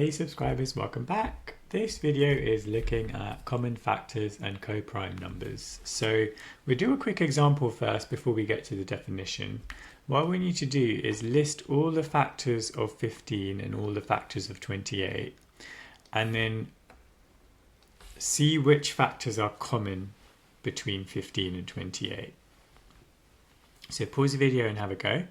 Hey subscribers, welcome back. This video is looking at common factors and co-prime numbers. So we'll do a quick example first before we get to the definition. What we need to do is list all the factors of 15 and all the factors of 28 and then see which factors are common between 15 and 28. So pause the video and have a go,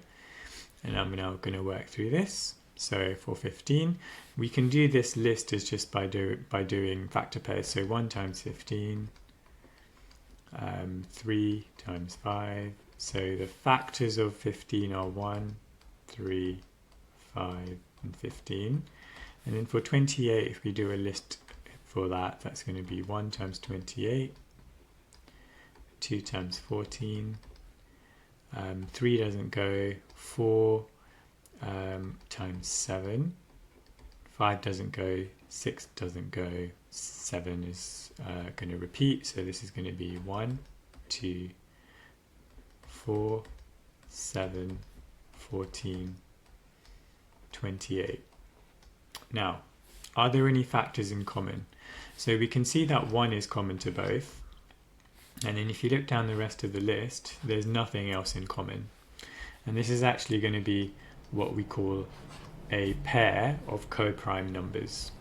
and I'm now going to work through this. So for 15, we can do this list as just by doing factor pairs. So 1 times 15, 3 times 5. So the factors of 15 are 1, 3, 5, and 15. And then for 28, if we do a list for that, that's going to be 1 times 28, 2 times 14, 3 doesn't go, 4 times 7, 5 doesn't go, 6 doesn't go, 7 is going to repeat, so this is going to be 1, 2, 4, 7, 14, 28. Now, are there any factors in common? So we can see that 1 is common to both, and then if you look down the rest of the list, there's nothing else in common. And this is actually going to be what we call a pair of co-prime numbers.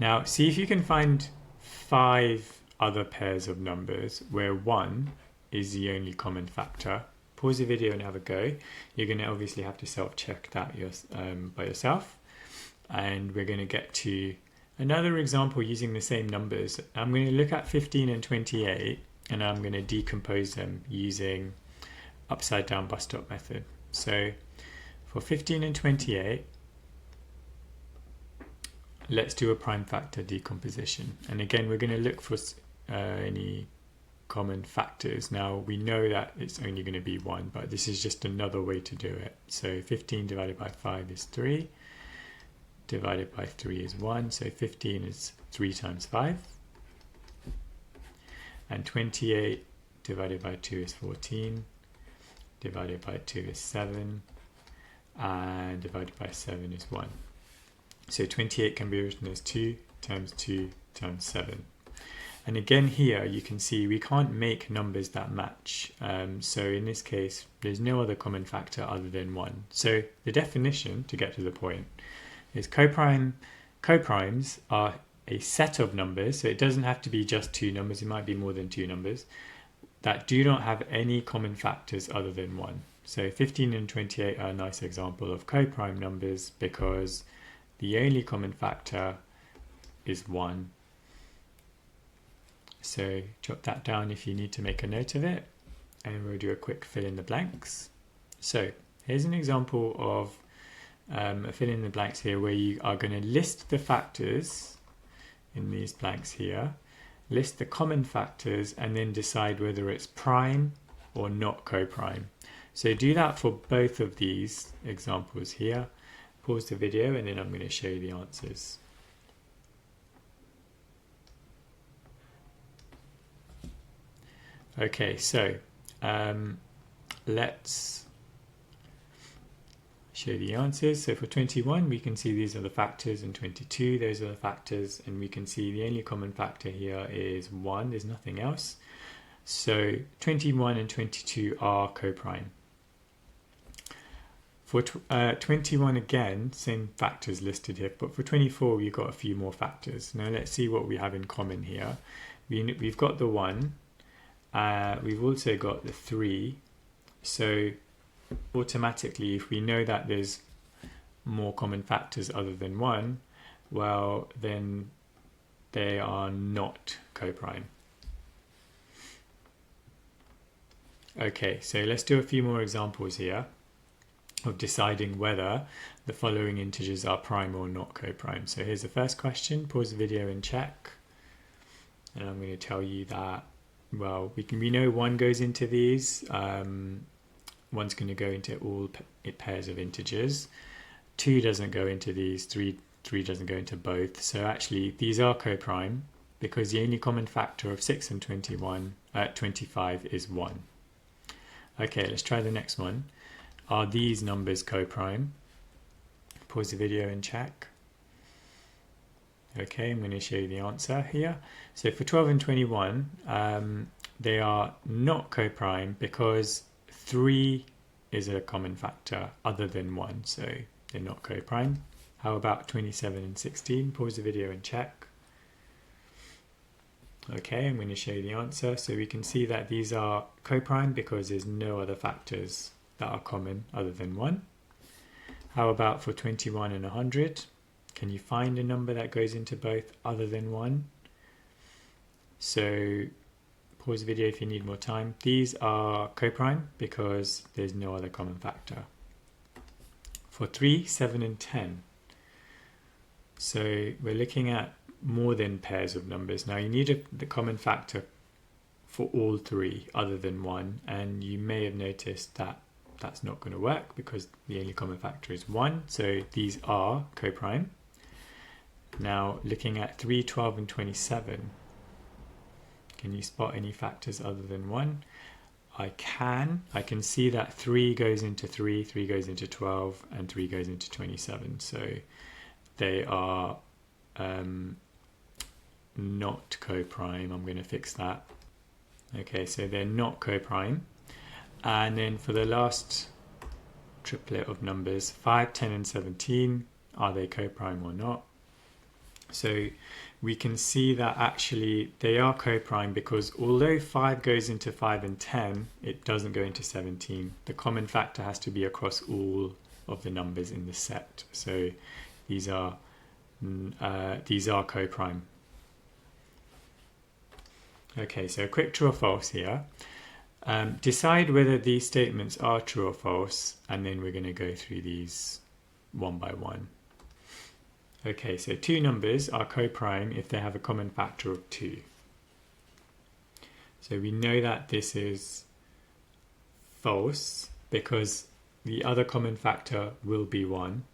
Now, see if you can find 5 other pairs of numbers where 1 is the only common factor. Pause the video and have a go. You're going to obviously have to self-check that by yourself. And we're going to get to another example using the same numbers. I'm going to look at 15 and 28, and I'm going to decompose them using upside down bus stop method. So for 15 and 28, let's do a prime factor decomposition. And again, we're going to look for any common factors. Now, we know that it's only going to be 1, but this is just another way to do it. So 15 divided by 5 is 3, divided by 3 is 1, so 15 is 3 times 5. And 28 divided by 2 is 14, divided by 2 is 7, and divided by 7 is 1. So 28 can be written as 2 times 2 times 7. And again here you can see we can't make numbers that match. So in this case there's no other common factor other than 1. So the definition, to get to the point, is co-primes are a set of numbers, so it doesn't have to be just 2 numbers, it might be more than 2 numbers, that do not have any common factors other than 1. So 15 and 28 are a nice example of co-prime numbers because the only common factor is 1. So jot that down if you need to make a note of it, and we'll do a quick fill in the blanks. So here's an example of a fill in the blanks here where you are going to list the factors in these blanks here, list the common factors, and then decide whether it's prime or not co-prime. So do that for both of these examples here. Pause the video and then I'm going to show you the answers. Okay, so let's show the answers. So for 21 we can see these are the factors, and 22 those are the factors, and we can see the only common factor here is 1, there's nothing else. So 21 and 22 are co-prime. For 21 again, same factors listed here, but for 24 we've got a few more factors. Now let's see what we have in common here. We've got the 1, we've also got the 3, so automatically if we know that there's more common factors other than 1, well then they are not co-prime. Okay, so let's do a few more examples here of deciding whether the following integers are prime or not co-prime. So here's the first question. Pause the video and check, and I'm going to tell you that, well, we know 1 goes into these, 1's going to go into all pairs of integers, 2 doesn't go into these, 3 doesn't go into both. So actually these are co-prime because the only common factor of 6 and 25 is 1. Okay, let's try the next one. Are these numbers co-prime? Pause the video and check. Okay, I'm going to show you the answer here. So for 12 and 21, they are not co-prime because 3 is a common factor other than 1, so they're not co-prime. How about 27 and 16? Pause the video and check. Okay, I'm going to show you the answer. So we can see that these are co-prime because there's no other factors that are common other than 1. How about for 21 and 100? Can you find a number that goes into both other than 1? So pause the video if you need more time. These are co-prime because there's no other common factor. For 3, 7 and 10. So we're looking at more than pairs of numbers. Now you need the common factor for all 3 other than 1, and you may have noticed that that's not going to work because the only common factor is 1. So these are co-prime. Now looking at 3, 12 and 27, can you spot any factors other than 1? I can see that 3 goes into 3, 3 goes into 12, and 3 goes into 27. So they are not co-prime. I'm going to fix that. Okay, so they're not co-prime. And then for the last triplet of numbers, 5, 10 and 17, are they co-prime or not? So we can see that actually they are co-prime because although 5 goes into 5 and 10, it doesn't go into 17. The common factor has to be across all of the numbers in the set. So these are co-prime. Okay, so a quick true or false here. Decide whether these statements are true or false, and then we're going to go through these one by one. Okay, so 2 numbers are co-prime if they have a common factor of 2. So we know that this is false because the other common factor will be 1.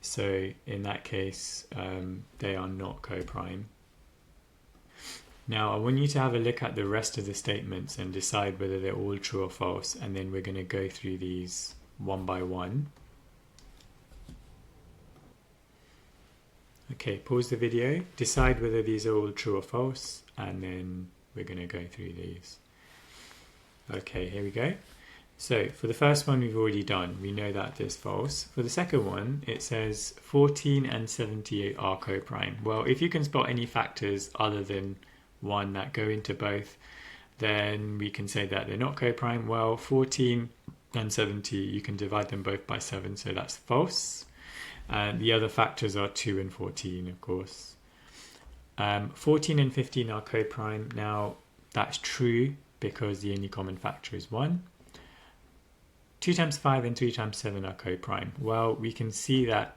So in that case, they are not co-prime. Now I want you to have a look at the rest of the statements and decide whether they're all true or false, and then we're going to go through these one by one. Okay, pause the video, decide whether these are all true or false, and then we're going to go through these. Okay, here we go. So for the first one we've already done, we know that there's false. For the second one, it says 14 and 78 are co-prime. Well, if you can spot any factors other than 1 that go into both, then we can say that they're not co-prime. Well, 14 and 70, you can divide them both by 7, so that's false. And the other factors are 2 and 14, of course. 14 and 15 are co-prime. Now, that's true because the only common factor is 1. 2 times 5 and 3 times 7 are co-prime. Well, we can see that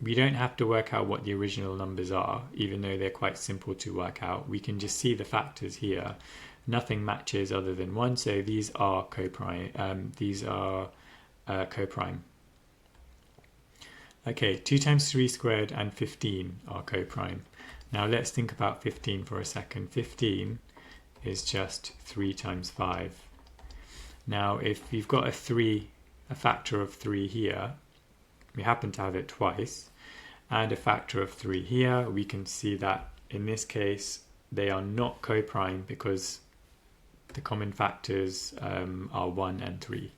we don't have to work out what the original numbers are, even though they're quite simple to work out. We can just see the factors here. Nothing matches other than 1, so these are co-prime. Co-prime. Okay, 2 times 3 squared and 15 are co-prime. Now let's think about 15 for a second. 15 is just 3 times 5. Now if you've got a factor of 3 here, we happen to have it twice, and a factor of 3 here, we can see that in this case they are not co-prime because the common factors are 1 and 3.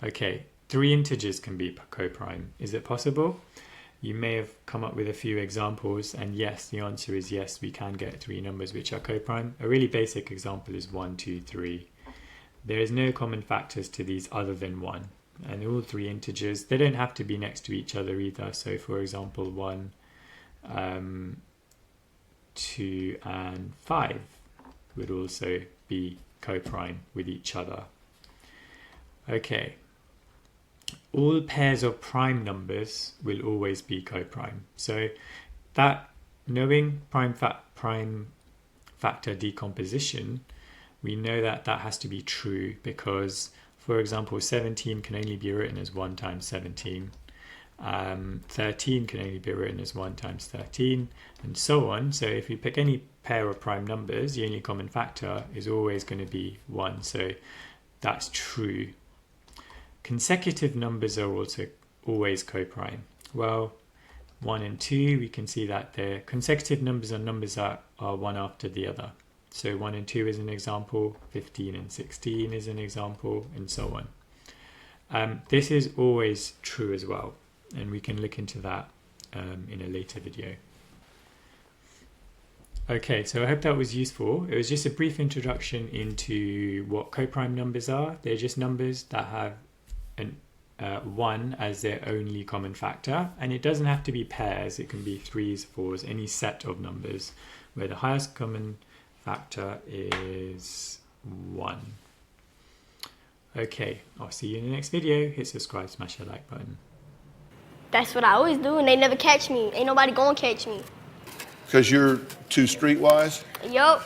Okay, 3 integers can be co-prime. Is it possible? You may have come up with a few examples, and yes, the answer is yes, we can get 3 numbers which are co-prime. A really basic example is 1, 2, 3. There is no common factors to these other than 1. And they're all 3 integers. They don't have to be next to each other either. So for example, 1, 2 and 5 would also be co-prime with each other. Okay. All pairs of prime numbers will always be co-prime. So that, knowing prime factor decomposition, we know that that has to be true because, for example, 17 can only be written as 1 times 17. 13 can only be written as 1 times 13, and so on. So if you pick any pair of prime numbers, the only common factor is always going to be 1. So that's true. Consecutive numbers are also always co-prime. Well, 1 and 2, we can see that the consecutive numbers are numbers that are one after the other. So 1 and 2 is an example, 15 and 16 is an example, and so on. This is always true as well, and we can look into that in a later video. Okay, so I hope that was useful. It was just a brief introduction into what coprime numbers are. They're just numbers that have an 1 as their only common factor, and it doesn't have to be pairs. It can be 3s, 4s, any set of numbers where the highest common factor is 1. Okay, I'll see you in the next video. Hit subscribe, smash the like button. That's what I always do, and they never catch me. Ain't nobody gonna catch me. Because you're too streetwise? Yup.